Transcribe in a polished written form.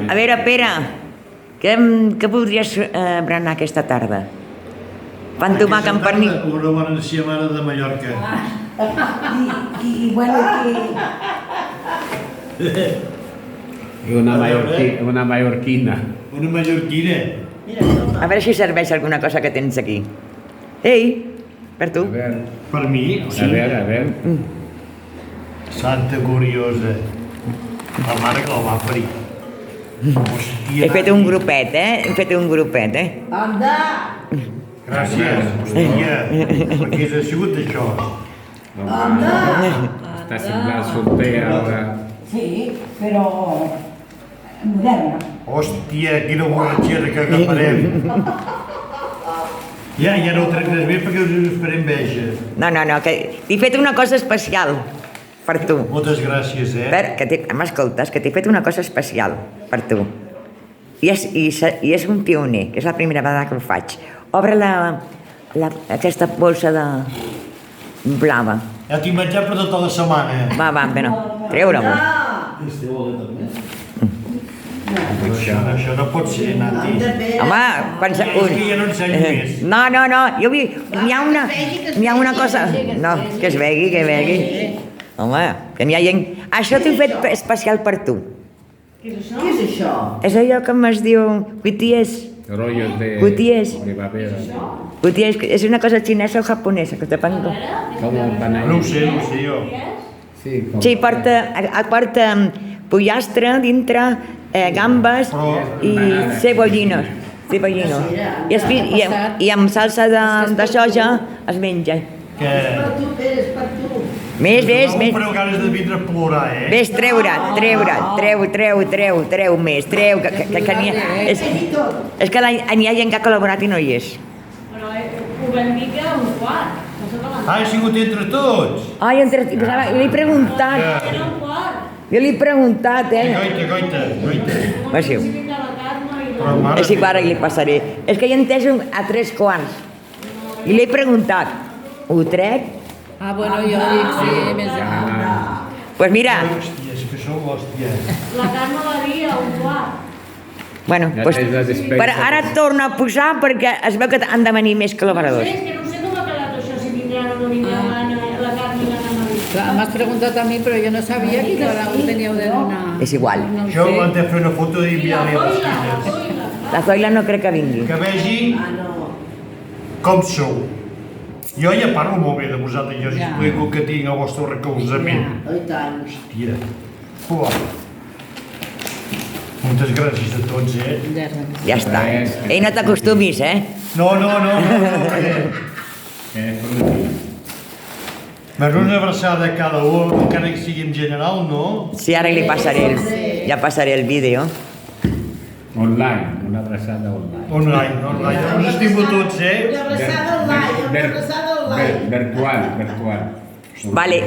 A veure, Pere, què podries berenar aquesta tarda? Pa amb tomàquet amb pernil. Una bona enciamada de Mallorca. Y bueno, Y una mallorquina. Una mallorquina. A veure si serveix alguna cosa que tens aquí. Ei, per tu. A ver, Per mi, o sigui, a ver. Santa Gloriosa. La mare que la va parir. Hòstia. He fet un grupet, He fet un grupet, anda. Gràcies, hòstia. Per què ha sigut això? Está semblant solter ahora. Sí, pero moderna. Hòstia, quina borratxera que agafarem. Ja no ho tractes bé perquè us faré enveja. No, que t'he fet una cosa especial per tu. Moltes gràcies, M'escoltes, que t'he fet una cosa especial per tu. I és un pioner, que és la primera vegada que ho faig. Obre aquesta bolsa de blava. Ja t'he menjat per tota la setmana. Va, però, treure-m'ho. Això no pot ser, Nati. Home, pensa... És que ja no ensenyo més. No, hi ha una cosa... No, que es vegui. Home, que n'hi ha gent... Això t'ho he fet especial per tu. Què és això? És allò que es diu cuities. Rollos de babera. Cuities, és una cosa xinesa o japonesa, que te pango. ¿Cómo van a ir? No ho sé jo. Sí, porta pollastre dintre, gambes i cebollinos. I amb salsa de soja es menja. Que... Més. No fareu ganes de vindre a plorar, Ves, treu més, que n'hi ha... És que n'hi ha gent que ha col·laborat i no hi és. Però ho vam dir que a un quart. No sé com Ha sigut entre tots. Ai, jo l'he preguntat. era un quart. Jo l'he preguntat, Goita. Va, sí. Però mare... És igual, ara li passaré. És que he entès a 3:15. I l'he preguntat. Ho trec? Ah, bueno, jo dic, sí, més Pues mira, Hòstia, és que sou hòstia. La Carme va dir a un quart. bueno, Ja pues, tens la despensa. però ara torno a posar perquè es veu que han de venir més col·laboradors. És que no sé com ha quedat això, si vindran o no vindran la Carme i l'Anna Maria. Clar, m'has preguntat a mi, però jo no sabia quina hora ho teníeu de donar. És igual. No ho Jo sé. m'han de fer una foto i I la enviar-li a les Zoila, filles. La Zoila no crec que vingui. Que vegi com sou. Jo ja parlo molt bé de vosaltres, jo us explico que tinc el vostre recolzament. Hòstia. Uah. Moltes gràcies a tots, Ja està. Ei, no t'acostumis, No. Bueno, una abraçada a cada un, encara que sigui en general, no? Sí, ara li passaré ja passaré el vídeo. Online, una abraçada online. Online. Us estimo tots, Una abraçada online, una abraçada online. Virtual. Vale,